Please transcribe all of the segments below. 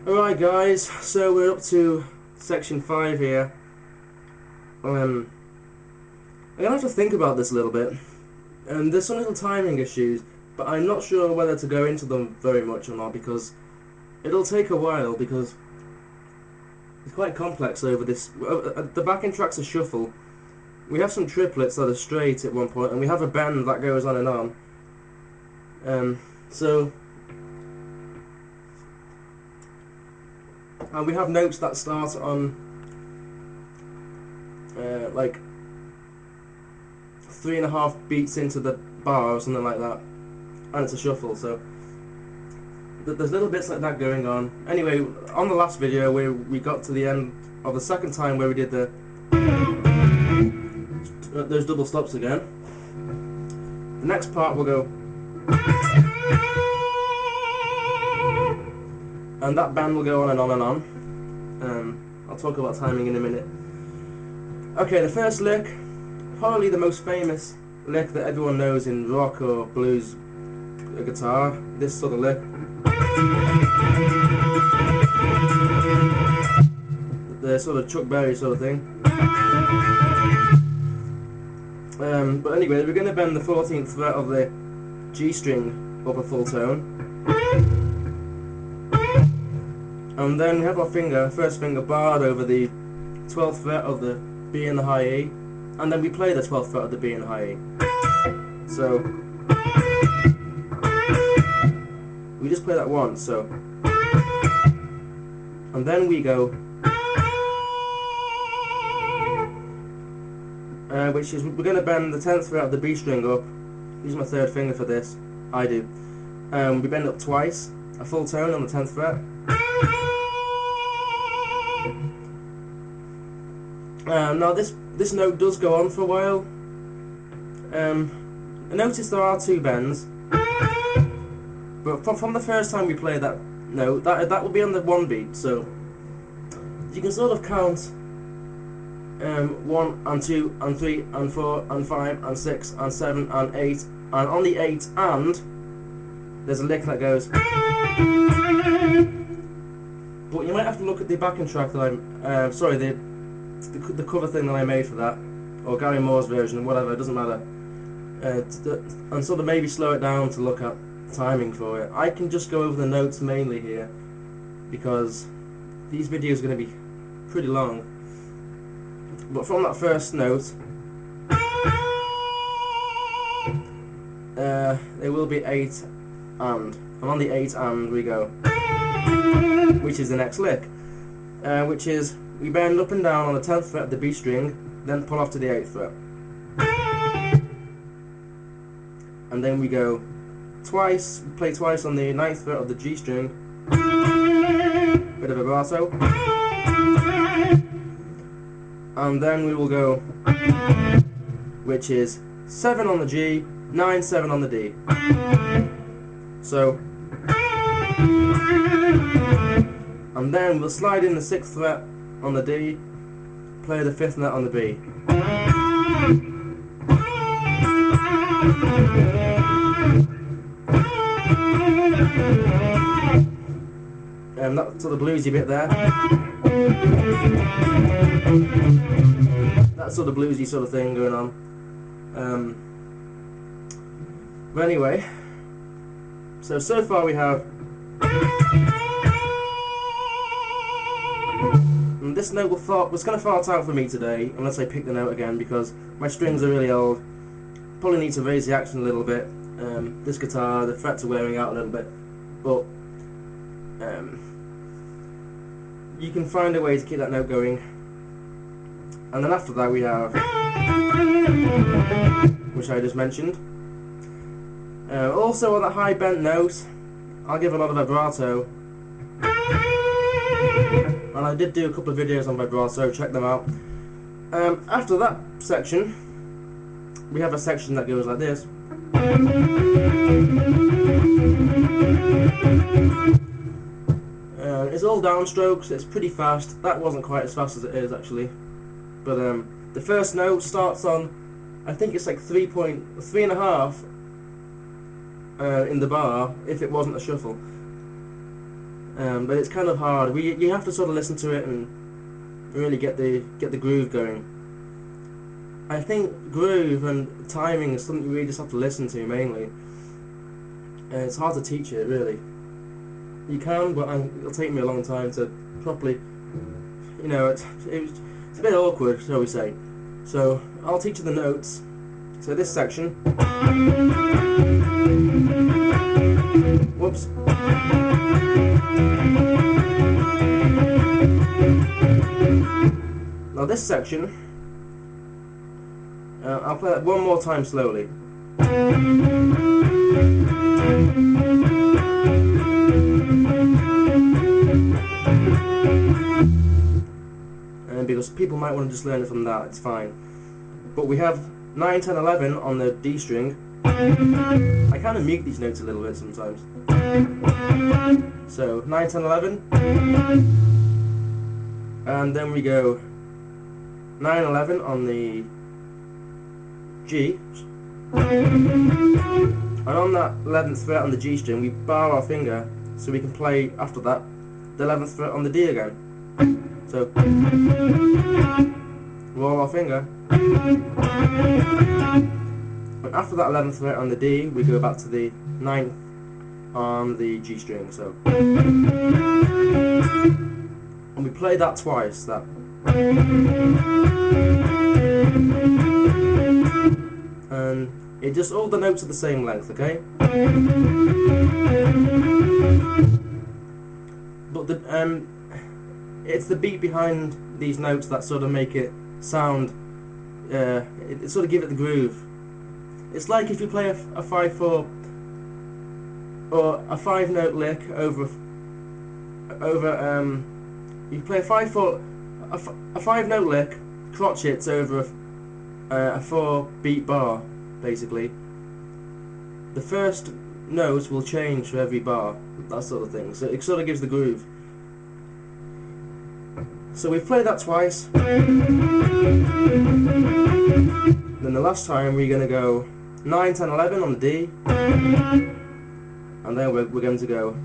Alright guys, so we're up to section 5 here. I'm gonna have to think about this a little bit. And there's some little timing issues, but I'm not sure whether to go into them very much or not, because it'll take a while, because it's quite complex over this. The backing track's a shuffle. We have some triplets that are straight at one point, and we have a bend that goes on and on. And we have notes that start on like 3.5 beats into the bar or something like that, and it's a shuffle. So there's little bits like that going on. Anyway, on the last video we got to the end of the second time where we did those double stops again. The next part will go, and that band will go on and on and on. I'll talk about timing in a minute. Okay, the first lick, probably the most famous lick that everyone knows in rock or blues guitar, this sort of lick. The sort of Chuck Berry sort of thing. But anyway, we're going to bend the 14th fret of the G string up a full tone. And then we have our first finger barred over the 12th fret of the B and the high E, and then we play the 12th fret of the B and the high E. So we just play that once, so, and then we go, which is, we're going to bend the 10th fret of the B string up. Use my third finger for this, I do. We bend up twice, a full tone on the 10th fret. Now this note does go on for a while. Notice there are two bends, but from the first time we play that note, that will be on the one beat. So you can sort of count 1 and 2 and 3 and 4 and 5 and 6 and 7 and 8, and on the 8 and there's a lick that goes. But you might have to look at the backing track that I'm sorry, the cover thing that I made for that, or Gary Moore's version, whatever, it doesn't matter. And sort of maybe slow it down to look at timing for it. I can just go over the notes mainly here, because these videos are going to be pretty long. But from that first note, there will be 8 and on the 8 and we go, which is the next lick, which is we bend up and down on the 10th fret of the B string, then pull off to the 8th fret. And then we go twice, play twice on the 9th fret of the G string, bit of vibrato. And then we will go, which is 7 on the G, 9, 7 on the D. So, and then we'll slide in the 6th fret on the D, play the 5th note on the B. And that sort of bluesy bit there. That sort of bluesy sort of thing going on. But anyway, so far we have. And this note was going to fart out for me today, unless I pick the note again, because my strings are really old. Probably need to raise the action a little bit. This guitar, the frets are wearing out a little bit, but you can find a way to keep that note going. And then after that we have, which I just mentioned. Also on that high bent note, I'll give a lot of vibrato. And I did do a couple of videos on vibrato, check them out. After that section, we have a section that goes like this. It's all downstrokes, it's pretty fast. That wasn't quite as fast as it is actually. But the first note starts on, I think it's like 3.5 in the bar, if it wasn't a shuffle. but it's kind of hard. You have to sort of listen to it and really get the groove going. I think groove and timing is something you really just have to listen to mainly. And it's hard to teach it, really. You can, but it'll take me a long time to properly, you know, it's a bit awkward, shall we say. So I'll teach you the notes. So this section, whoops. Now this section, I'll play it one more time slowly. And because people might want to just learn it from that, it's fine. But we have 9, 10, 11 on the D string. I kind of mute these notes a little bit sometimes. So 9, 10, 11. And then we go 9, 11 on the G. And on that 11th fret on the G string, we bar our finger so we can play after that the 11th fret on the D again. So roll our finger. And after that 11th fret on the D, we go back to the 9th on the G string. So, and we play that twice. That. And it just, all the notes are the same length, okay? But it's the beat behind these notes that sort of make it sound, it sort of give it the groove. It's like if you play a 5/4 or a 5-note lick over you play a 5/4, a 5-note lick, crotchets over a 4-beat bar, basically. The first note will change for every bar, that sort of thing. So it sort of gives the groove. So we've played that twice. Then the last time we're going to go 9, 10, 11 on the D. And then we're going to go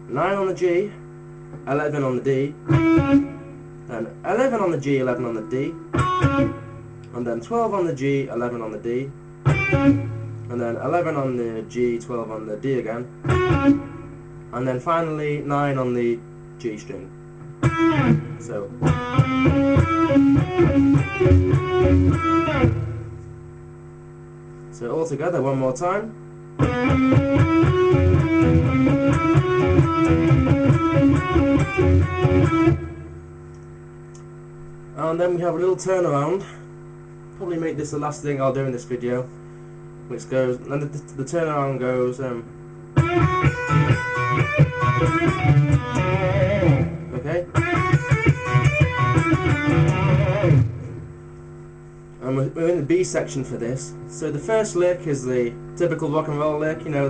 9 on the G, 11 on the D, and 11 on the G, 11 on the D, and then 12 on the G, 11 on the D, and then 11 on the G, 12 on the D again, and then finally 9 on the G string. So all together one more time. And then we have a little turnaround. Probably make this the last thing I'll do in this video, which goes, and the turnaround goes okay. And we're in the B section for this. So the first lick is the typical rock and roll lick, you know,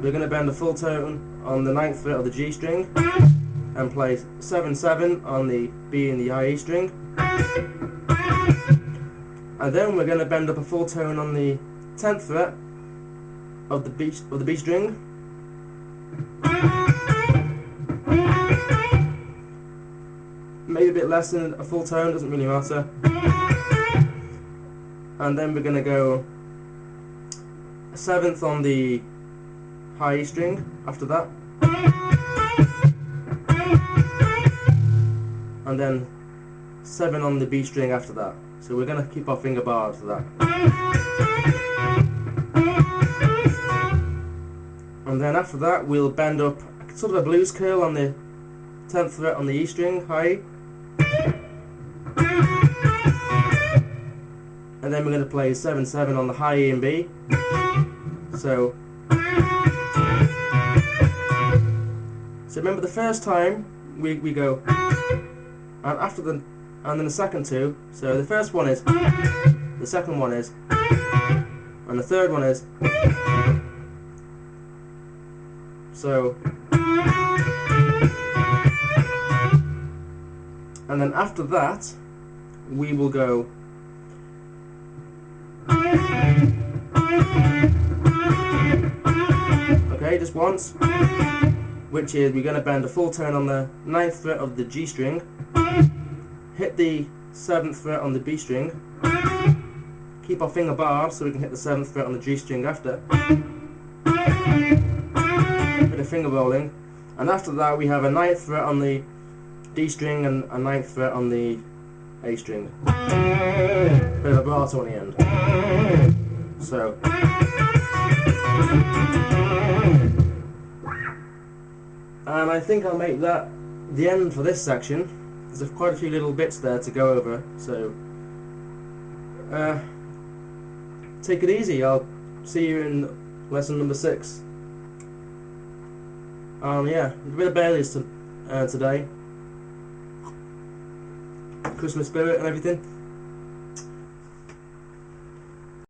we're going to bend a full tone on the 9th fret of the G string and play 7/7 on the B and the IE string. And then we're going to bend up a full tone on the 10th fret of the B string. Maybe a bit less than a full tone, doesn't really matter. And then we're going to go a 7th on the high E string after that. And then 7 on the B string after that. So we're going to keep our finger bar after that. And then after that we'll bend up sort of a blues curl on the 10th fret on the E string, high. And then we're going to play 7/7 on the high E and B. So remember the first time we go, and after and then the second two. So the first one is, the second one is, and the third one is. So, and then after that we will go okay, just once. which is we're going to bend a full turn on the 9th fret of the G string, hit the 7th fret on the B string, keep our finger barred so we can hit the 7th fret on the G string after, bit of finger rolling, and after that we have a 9th fret on the D string and a 9th fret on the A string. Bit of a vibrato on the end. So. And I think I'll make that the end for this section. There's quite a few little bits there to go over, so take it easy. I'll see you in lesson number 6. Yeah, a bit of Baileys today. Christmas spirit and everything.